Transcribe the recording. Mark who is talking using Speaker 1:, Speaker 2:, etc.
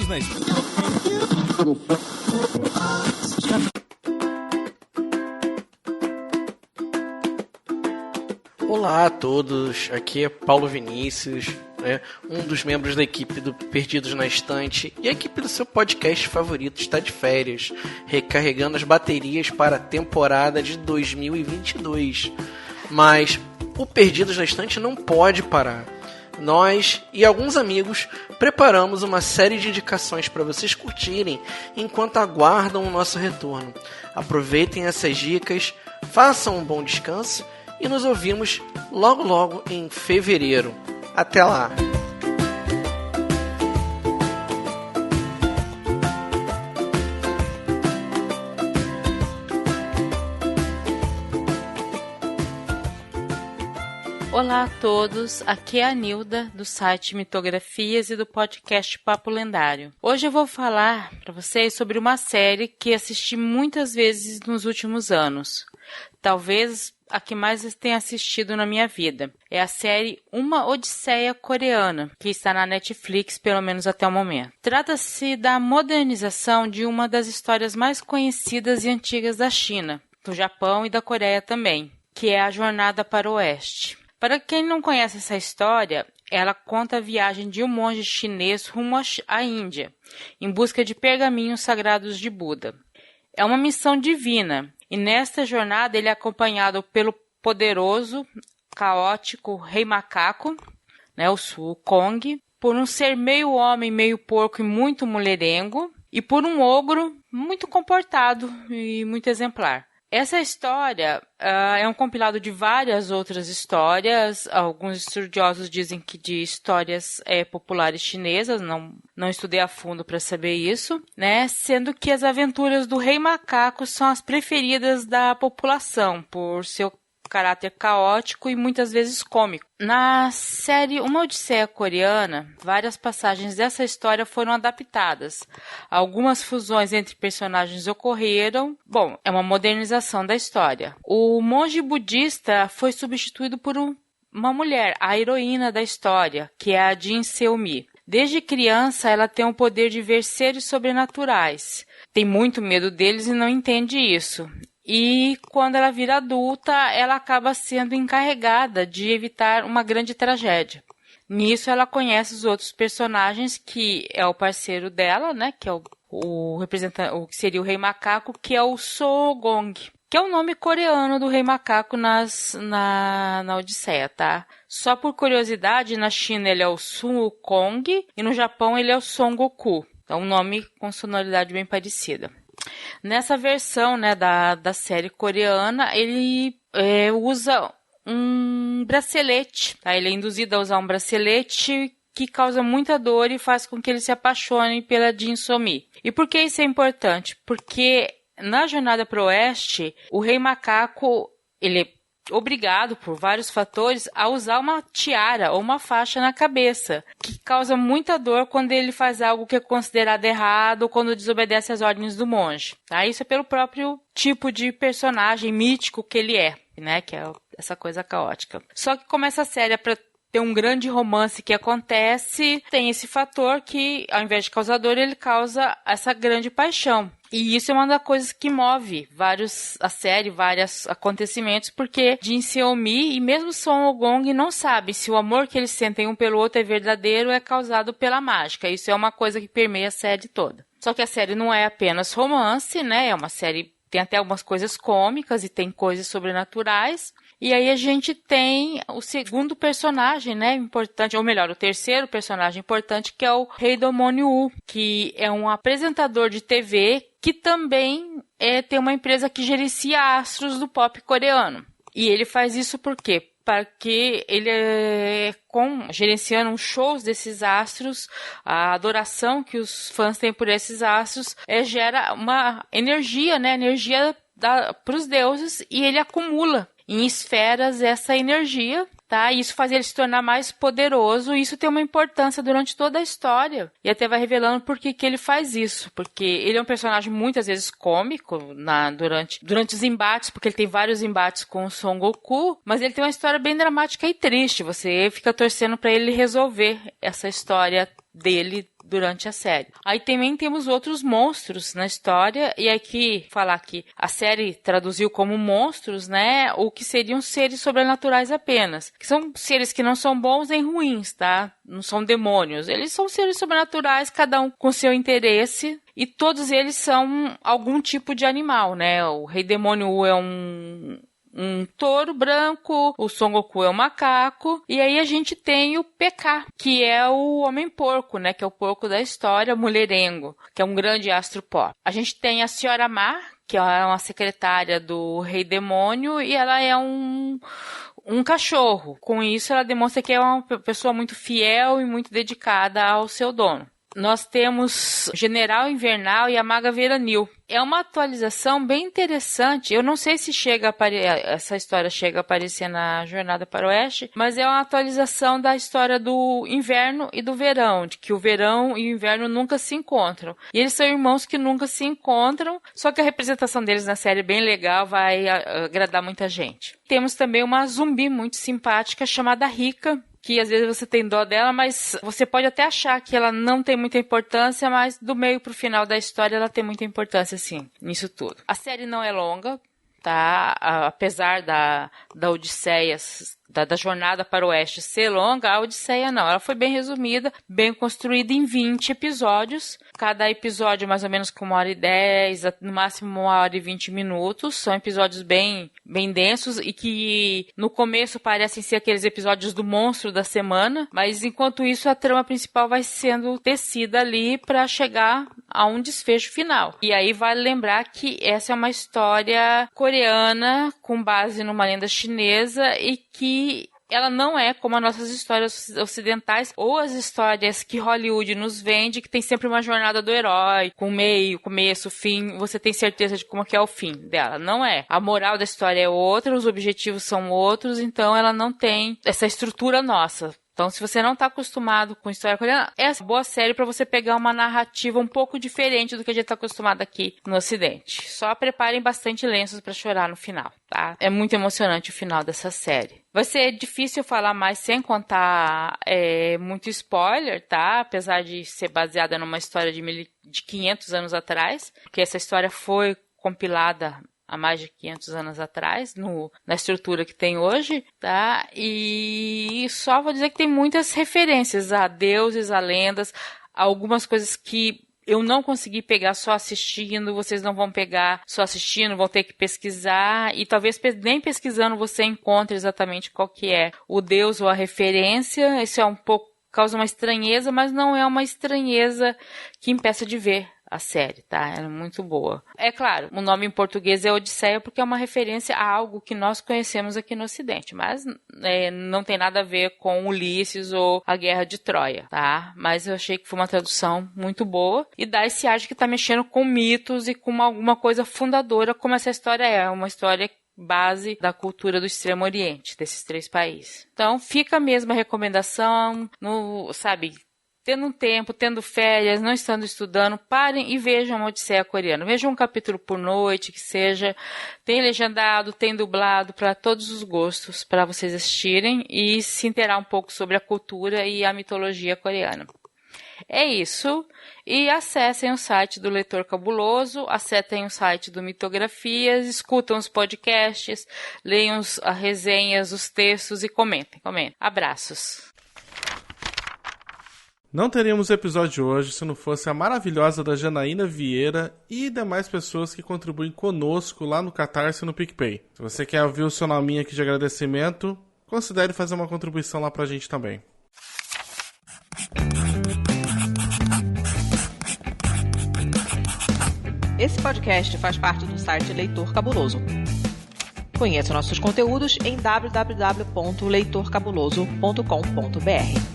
Speaker 1: Perdidos na Estante.
Speaker 2: Olá a todos, aqui é Paulo Vinícius, um dos membros da equipe do Perdidos na Estante, e a equipe do seu podcast favorito está de férias, recarregando as baterias para a temporada de 2022. Mas o Perdidos na Estante não pode parar. Nós e alguns amigos preparamos uma série de indicações para vocês curtirem enquanto aguardam o nosso retorno. Aproveitem essas dicas, façam um bom descanso e nos ouvimos logo em fevereiro. Até lá!
Speaker 3: Olá a todos, aqui é a Nilda do site Mitografias e do podcast Papo Lendário. Hoje eu vou falar para vocês sobre uma série que assisti muitas vezes nos últimos anos. Talvez a que mais tenha assistido na minha vida. É a série Uma Odisseia Coreana, que está na Netflix, pelo menos até o momento. Trata-se da modernização de uma das histórias mais conhecidas e antigas da China, do Japão e da Coreia também, que é a Jornada para o Oeste. Para quem não conhece essa história, ela conta a viagem de um monge chinês rumo à Índia, em busca de pergaminhos sagrados de Buda. É uma missão divina, e nesta jornada ele é acompanhado pelo poderoso, caótico Rei Macaco, o Su Kong, por um ser meio homem, meio porco e muito mulherengo, e por um ogro muito comportado e muito exemplar. Essa história é um compilado de várias outras histórias. Alguns estudiosos dizem que de histórias populares chinesas, não estudei a fundo para saber isso, sendo que as aventuras do Rei Macaco são as preferidas da população, por seu caráter caótico e muitas vezes cômico. Na série Uma Odisseia Coreana, várias passagens dessa história foram adaptadas. Algumas fusões entre personagens ocorreram. Bom, é uma modernização da história. O monge budista foi substituído por uma mulher, a heroína da história, que é a Jin Seumi. Desde criança, ela tem o poder de ver seres sobrenaturais. Tem muito medo deles e não entende isso. E quando ela vira adulta, ela acaba sendo encarregada de evitar uma grande tragédia. Nisso, ela conhece os outros personagens, que é o parceiro dela, que é o representante, o que seria o Rei Macaco, que é o Sogong, que é o nome coreano do Rei Macaco na Odisseia, tá? Só por curiosidade, na China ele é o Sun Wukong e no Japão ele é o Son Goku. É um nome com sonoridade bem parecida. Nessa versão da série coreana, ele usa um bracelete. Tá? Ele é induzido a usar um bracelete que causa muita dor e faz com que ele se apaixone pela Jin Seumi. E por que isso é importante? Porque na Jornada para o Oeste, o Rei Macaco ele é obrigado, por vários fatores, a usar uma tiara ou uma faixa na cabeça, que causa muita dor quando ele faz algo que é considerado errado ou quando desobedece às ordens do monge. Tá? Isso é pelo próprio tipo de personagem mítico que ele é, que é essa coisa caótica. Só que como essa série é para ter um grande romance que acontece, tem esse fator que, ao invés de causar dor, ele causa essa grande paixão. E isso é uma das coisas que move a série, vários acontecimentos, porque Jin Seumi e mesmo Son Wukong não sabem se o amor que eles sentem um pelo outro é verdadeiro ou é causado pela mágica. Isso é uma coisa que permeia a série toda. Só que a série não é apenas romance, é uma série, tem até algumas coisas cômicas e tem coisas sobrenaturais. E aí a gente tem o segundo personagem, importante, ou melhor, o terceiro personagem importante, que é o Rei Domon-woo, que é um apresentador de TV que também tem uma empresa que gerencia astros do pop coreano. E ele faz isso por quê? Porque ele gerenciando os shows desses astros, a adoração que os fãs têm por esses astros, gera uma energia, energia para os deuses, e ele acumula em esferas essa energia, tá? E isso faz ele se tornar mais poderoso, e isso tem uma importância durante toda a história. E até vai revelando por que ele faz isso. Porque ele é um personagem muitas vezes cômico durante os embates, porque ele tem vários embates com o Son Goku, mas ele tem uma história bem dramática e triste. Você fica torcendo para ele resolver essa história dele durante a série. Aí também temos outros monstros na história, e aqui falar que a série traduziu como monstros, né, o que seriam seres sobrenaturais apenas, que são seres que não são bons nem ruins, tá? Não são demônios, eles são seres sobrenaturais, cada um com seu interesse, e todos eles são algum tipo de animal, né? O Rei Demônio é um touro branco, o Son Goku é um macaco, e aí a gente tem o PK, que é o Homem-Porco, né, que é o porco da história, mulherengo, que é um grande astro pop. A gente tem a Senhora Ma, que é uma secretária do Rei Demônio, e ela é um cachorro. Com isso, ela demonstra que é uma pessoa muito fiel e muito dedicada ao seu dono. Nós temos General Invernal e a Maga Veranil. É uma atualização bem interessante. Eu não sei se essa história chega a aparecer na Jornada para o Oeste, mas é uma atualização da história do inverno e do verão, de que o verão e o inverno nunca se encontram. E eles são irmãos que nunca se encontram, só que a representação deles na série é bem legal, vai agradar muita gente. Temos também uma zumbi muito simpática chamada Rika, que às vezes você tem dó dela, mas você pode até achar que ela não tem muita importância, mas do meio pro final da história ela tem muita importância, sim, nisso tudo. A série não é longa, tá? Apesar da Odisseia, da Jornada para o Oeste ser longa, a Odisseia não. Ela foi bem resumida, bem construída em 20 episódios. Cada episódio mais ou menos com 1h10, no máximo 1h20. São episódios bem densos e que no começo parecem ser aqueles episódios do monstro da semana, mas enquanto isso a trama principal vai sendo tecida ali para chegar a um desfecho final. E aí vale lembrar que essa é uma história coreana com base numa lenda chinesa e que ela não é como as nossas histórias ocidentais ou as histórias que Hollywood nos vende, que tem sempre uma jornada do herói, com meio, começo, fim, você tem certeza de como que é o fim dela. Não é. A moral da história é outra, os objetivos são outros, então ela não tem essa estrutura nossa. Então, se você não está acostumado com história coreana, essa é uma boa série para você pegar uma narrativa um pouco diferente do que a gente está acostumado aqui no Ocidente. Só preparem bastante lenços para chorar no final, tá? É muito emocionante o final dessa série. Vai ser difícil falar mais sem contar muito spoiler, tá? Apesar de ser baseada numa história de 500 anos atrás, porque essa história foi compilada há mais de 500 anos atrás, na estrutura que tem hoje, tá? E só vou dizer que tem muitas referências a deuses, a lendas, algumas coisas que eu não consegui pegar só assistindo, vocês não vão pegar só assistindo, vão ter que pesquisar, e talvez nem pesquisando você encontre exatamente qual que é o deus ou a referência. Isso é um pouco, causa uma estranheza, mas não é uma estranheza que impeça de ver a série, tá? É muito boa. É claro, o nome em português é Odisseia porque é uma referência a algo que nós conhecemos aqui no Ocidente, mas não tem nada a ver com Ulisses ou a Guerra de Troia, tá? Mas eu achei que foi uma tradução muito boa e dá esse ar de que tá mexendo com mitos e com alguma coisa fundadora, como essa história é uma história base da cultura do Extremo Oriente, desses 3 países. Então, fica a mesma recomendação, tendo um tempo, tendo férias, não estando estudando, parem e vejam uma Odisseia coreana. Vejam um capítulo por noite, que seja. Tem legendado, tem dublado, para todos os gostos, para vocês assistirem e se inteirar um pouco sobre a cultura e a mitologia coreana. É isso. E acessem o site do Leitor Cabuloso, acessem o site do Mitografias, escutam os podcasts, leiam as resenhas, os textos e comentem. Abraços.
Speaker 1: Não teríamos episódio hoje se não fosse a maravilhosa da Janaína Vieira e demais pessoas que contribuem conosco lá no Catarse e no PicPay. Se você quer ouvir o seu nominho aqui de agradecimento, considere fazer uma contribuição lá pra gente também.
Speaker 4: Esse podcast faz parte do site Leitor Cabuloso. Conheça nossos conteúdos em www.leitorcabuloso.com.br.